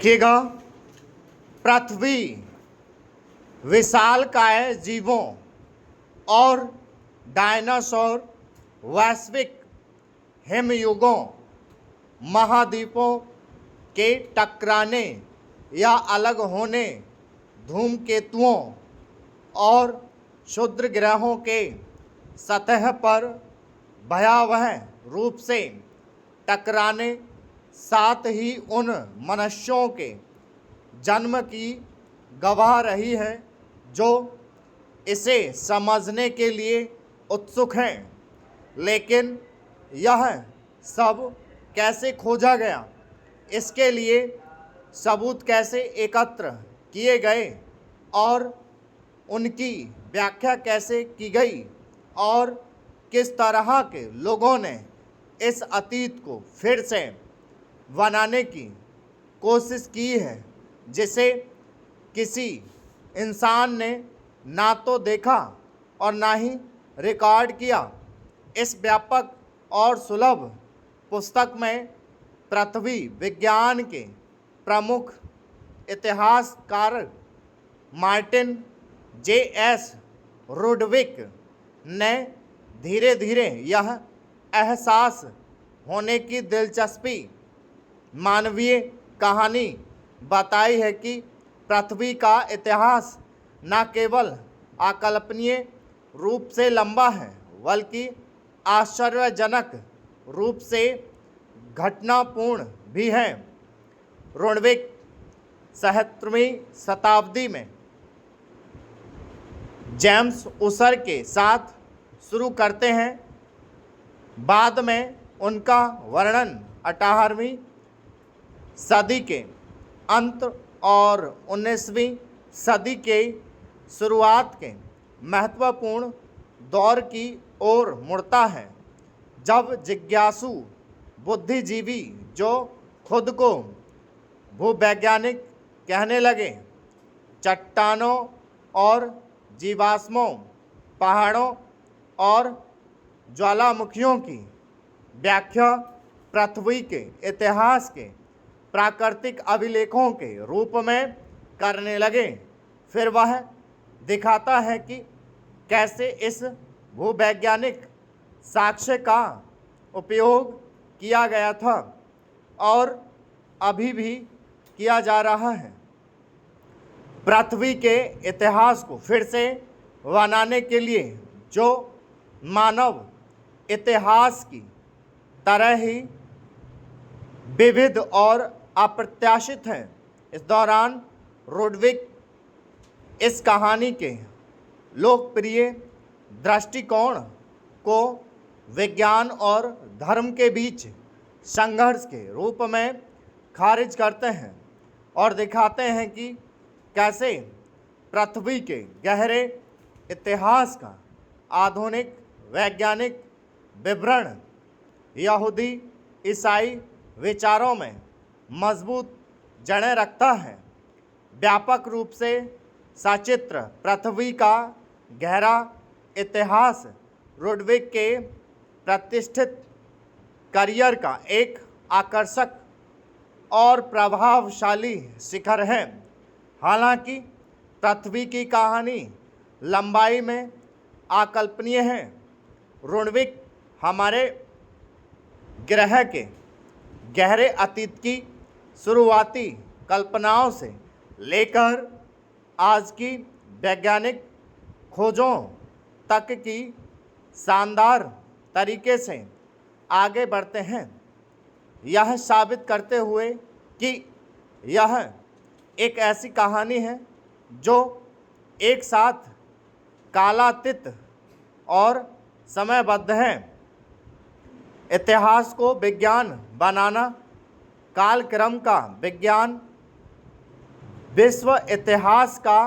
देखिएगा, पृथ्वी विशालकाय जीवों और डायनासोर, वैश्विक हिमयुगों, महाद्वीपों के टकराने या अलग होने, धूमकेतुओं और क्षुद्र ग्रहों के सतह पर भयावह रूप से टकराने, साथ ही उन मनुष्यों के जन्म की गवाह रही है जो इसे समझने के लिए उत्सुक हैं। लेकिन यह सब कैसे खोजा गया, इसके लिए सबूत कैसे एकत्र किए गए और उनकी व्याख्या कैसे की गई और किस तरह के लोगों ने इस अतीत को फिर से बनाने की कोशिश की है जिसे किसी इंसान ने ना तो देखा और ना ही रिकॉर्ड किया। इस व्यापक और सुलभ पुस्तक में पृथ्वी विज्ञान के प्रमुख इतिहासकार मार्टिन जे.एस. रुडविक ने धीरे धीरे यह एहसास होने की दिलचस्पी मानवीय कहानी बताई है कि पृथ्वी का इतिहास न केवल अकल्पनीय रूप से लंबा है बल्कि आश्चर्यजनक रूप से घटनापूर्ण भी है। रुडविक 17वीं शताब्दी में जेम्स उसर के साथ शुरू करते हैं। बाद में उनका वर्णन 18वीं सदी के अंत और 19वीं सदी के शुरुआत के महत्वपूर्ण दौर की ओर मुड़ता है, जब जिज्ञासु बुद्धिजीवी जो खुद को भूवैज्ञानिक कहने लगे, चट्टानों और जीवाश्मों, पहाड़ों और ज्वालामुखियों की व्याख्या पृथ्वी के इतिहास के प्राकृतिक अभिलेखों के रूप में करने लगे। फिर वह दिखाता है कि कैसे इस भूवैज्ञानिक साक्ष्य का उपयोग किया गया था और अभी भी किया जा रहा है। पृथ्वी के इतिहास को फिर से बनाने के लिए जो मानव इतिहास की तरह ही विविध और अप्रत्याशित है। इस दौरान रुडविक इस कहानी के लोकप्रिय दृष्टिकोण को विज्ञान और धर्म के बीच संघर्ष के रूप में खारिज करते हैं और दिखाते हैं कि कैसे पृथ्वी के गहरे इतिहास का आधुनिक वैज्ञानिक विवरण यहूदी ईसाई विचारों में मजबूत जड़ें रखता है। व्यापक रूप से सचित्र पृथ्वी का गहरा इतिहास रुडविक के प्रतिष्ठित करियर का एक आकर्षक और प्रभावशाली शिखर है। हालांकि पृथ्वी की कहानी लंबाई में अकल्पनीय है, रुडविक हमारे ग्रह के गहरे अतीत की शुरुआती कल्पनाओं से लेकर आज की वैज्ञानिक खोजों तक की शानदार तरीके से आगे बढ़ते हैं, यह साबित करते हुए कि यह एक ऐसी कहानी है जो एक साथ कालातीत और समयबद्ध है। इतिहास को विज्ञान बनाना, कालक्रम का विज्ञान, विश्व इतिहास का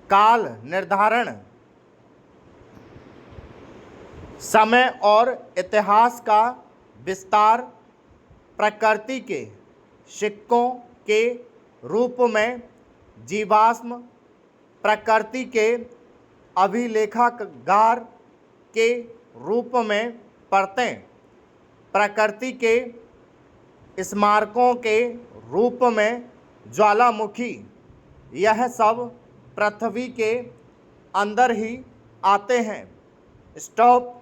काल निर्धारण, समय और इतिहास का विस्तार, प्रकृति के सिक्कों के रूप में जीवाश्म, प्रकृति के अभिलेखागार के रूप में परतें, प्रकृति के स्मारकों के रूप में ज्वालामुखी, यह सब पृथ्वी के अंदर ही आते हैं। स्टॉप।